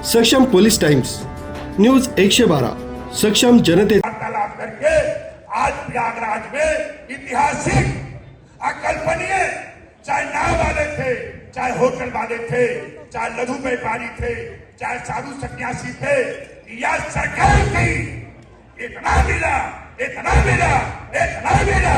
सक्षम police times news 112 सक्षम जनते करके आज प्रयागराज में ऐतिहासिक अकल्पनीय, चाहे नाव वाले थे, चाहे होटल वाले थे, चाहे लघु व्यापारी थे, चाहे साधु सन्यासी थे, या सरकार थी, इतना मिला, इतना मिला, इतना मिला,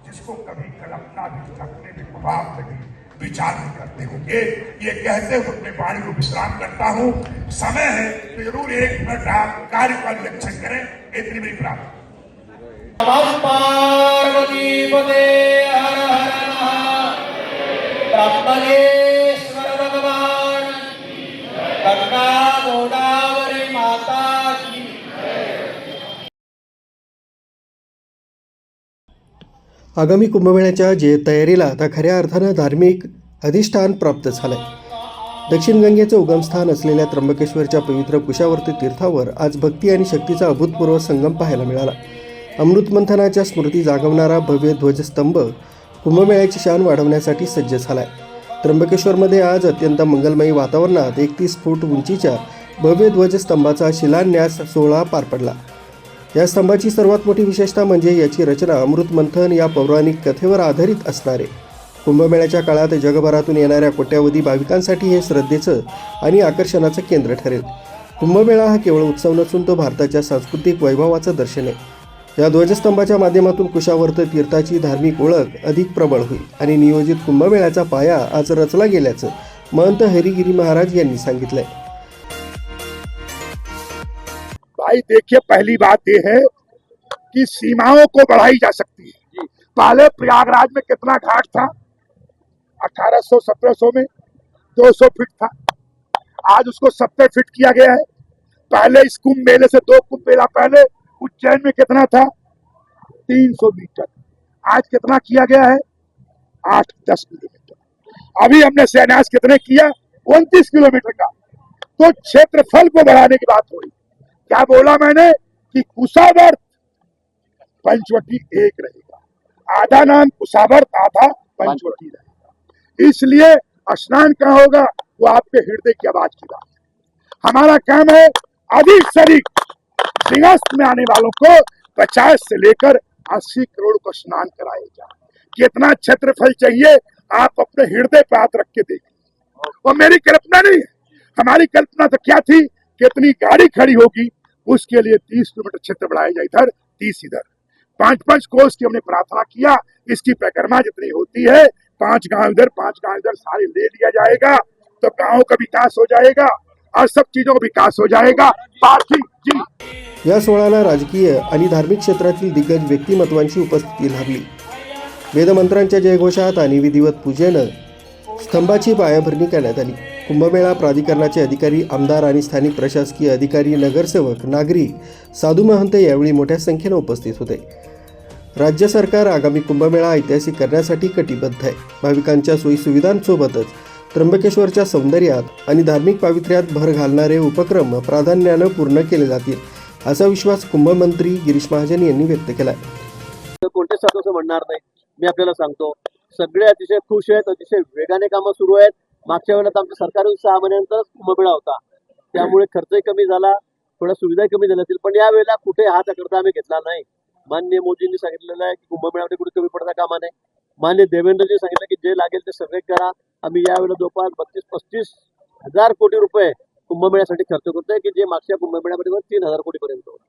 जिसको कभी कल्पना भी करने में प्रभाव नहीं, विचार नहीं करते होंगे। ये कहते हुए अपने वाणी को विश्राम करता हूँ। समय है तो जरूर 1 मिनट आप कार्य का निरीक्षण करें। इतनी मेरी प्रार्थना। पार्वती पते हर हर ब्रह्मदेश्वर भगवान गंगा गोदावरी माता की। आगामी कुंभमेळ्याच्या तयारीला आता खऱ्या अर्थानं धार्मिक अधिष्ठान प्राप्त झालंय। दक्षिण गंगेचं उगमस्थान असलेल्या त्र्यंबकेश्वरच्या पवित्र कुशावर्ती तीर्थावर आज भक्ती आणि शक्तीचा अभूतपूर्व संगम पाहायला मिळाला। अमृत मंथनाच्या स्मृती जागवणारा भव्य ध्वजस्तंभ कुंभमेळ्याची शान वाढवण्यासाठी सज्ज झालाय। त्र्यंबकेश्वरमध्ये आज अत्यंत मंगलमयी वातावरणात 31 फूट उंचीच्या भव्य ध्वजस्तंभाचा शिलान्यास सोहळा पार पडला। या स्तंभाची सर्वात मोठी विशेषता म्हणजे याची रचना अमृत मंथन या पौराणिक कथेवर आधारित असणारे। कुंभमेळ्याच्या काळात जगभरातून येणाऱ्या कोट्यावधी भाविकांसाठी हे श्रद्धेचं आणि आकर्षणाचं केंद्र ठरेल। कुंभमेळा हा केवळ उत्सव नसून तो भारताच्या सांस्कृतिक वैभवाचं दर्शन आहे। या ध्वजस्तंभाच्या माध्यमातून कुशावर्त तीर्थाची धार्मिक ओळख अधिक प्रबळ होईल आणि नियोजित कुंभमेळ्याचा पाया आज रचला गेल्याचं महंत हरिगिरी महाराज यांनी सांगितलंय। भाई देखिए, पहली बात यह है कि सीमाओं को बढ़ाई जा सकती है। पहले प्रयागराज में कितना घाट था? 1800-1700 में 200 फीट था, आज उसको 70 फीट किया गया है। पहले इस कुंभ मेले से 2 कुंभ मेला पहले उज्जैन में कितना था? 300 मीटर, आज कितना किया गया है? 8-10 किलोमीटर। अभी हमने शिलान्यास कितने किया? 29 किलोमीटर का। तो क्षेत्रफल को बढ़ाने की बात हो रही। क्या बोला मैंने कि कुशावर्त पंचवटी एक रहेगा, आधा नाम कुशावर्त, आधा पंचवटी रहेगा। इसलिए स्नान कहाँ होगा? वो आपके हृदय की आवाज की बात है। हमारा काम है अधिक से अधिक सिंहस्थ में आने वालों को 50 से लेकर 80 करोड़ को स्नान कराया जाए। कितना क्षेत्रफल चाहिए आप अपने हृदय पे हाथ रख के देखिए। वो मेरी कल्पना नहीं है, हमारी कल्पना तो क्या थी, कितनी गाड़ी खड़ी होगी, उसके लिए 30 किलोमीटर क्षेत्र बढ़ाया जाए, इधर 30 इधर, 5-5 कोस की हमने प्रार्थना किया। इसकी परिक्रमा जितनी होती है, 5 गांव इधर 5 गांव इधर सारे ले लिया जाएगा, तो गांवों का विकास हो जाएगा और सब चीजों का विकास हो जाएगा। पार्थिव जी। या सोहळ्याला राजकीय आणि धार्मिक क्षेत्रातील दिग्गज व्यक्तिमत्वांची उपस्थिती लाभली। वेदमंत्रांच्या जयघोषात आणि विधिवत पूजेनं स्तंभाची पायाभरणी करण्यात आली। कुंभमेळा प्राधिकरणाचे अधिकारी, आमदार आणि स्थानिक प्रशासकीय अधिकारी, नगरसेवक, नागरिक, साधू महंत यावेळी मोठ्या संख्येने उपस्थित होते। राज्य सरकार आगामी कुंभमेळा ऐतिहासिक करण्यासाठी कटिबद्ध आहे। भाविकांच्या सोयीसुविधांसोबतच त्र्यंबकेश्वरच्या सौंदर्यात आणि धार्मिक पावित्र्यात भर घालणारे उपक्रम प्राधान्यानं पूर्ण केले जातील, असा विश्वास कुंभमंत्री गिरीश महाजन यांनी व्यक्त केला। कोणतेच असं म्हणणार नाही, मी आपल्याला सांगतो, सगळे अतिशय खुश आहेत, अतिशय वेगाने कामं सुरू आहेत। मागच्या वेळेला आमच्या सरकार 6 महिन्यानंतर कुंभमेळा होता, त्यामुळे खर्चही कमी झाला, थोड्या सुविधाही कमी झाल्या असतील, पण यावेळेला कुठे हात आकडता आम्ही घेतला नाही। माननीय मोदींनी सांगितलेलं आहे की कुंभमेळ्यामध्ये कुठे कमी पडता कामा नये। माननीय देवेंद्रजी सांगितलं की जे लागेल ते सगळे करा। आम्ही यावेळेला जवळपास 32-35 हजार कोटी रुपये कुंभमेळ्यासाठी खर्च करतोय, की जे मागच्या कुंभमेळ्यामध्ये 3000 कोटी पर्यंत होतं।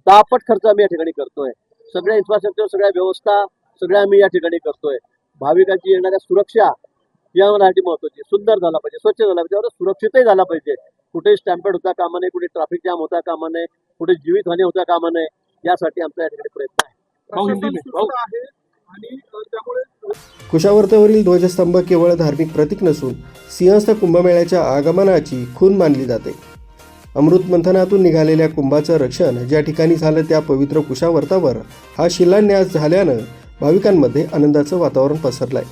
10 पट खर्च आम्ही या ठिकाणी करतोय। सगळ्या इन्फ्रास्ट्रक्चर, सगळ्या व्यवस्था सगळ्या आम्ही या ठिकाणी करतोय। भाविकांची येणाऱ्या सुरक्षा यासाठी महत्वाची, सुंदर झाला पाहिजे, स्वच्छ झाला पाहिजे, और सुरक्षितही झाला पाहिजे। कुठे स्टॅम्पेड होता कामा नये, कुठे ट्रॅफिक जाम होता कामा नये, कुठे जीवितहानी होता कामा नये, यासाठी आमचा या ठिकाणी प्रयत्न आहे। कुशावर्तावरील ध्वजस्तंभ केवळ धार्मिक प्रतीक नसून सिंहस्थ कुंभमेळ्याच्या आगमनाची खूण मानली जाते। अमृत मंथनातून निघालेल्या कुंभाचं रक्षण ज्या ठिकाणी झालं त्या पवित्र कुशावर्तावर हा शिलान्यास झाल्यानं भाविकांमध्ये आनंदाचं वातावरण पसरलंय।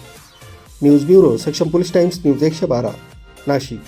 न्यूज ब्युरो, सक्षम पोलीस टाइम्स, न्यूज 112, नाशिक।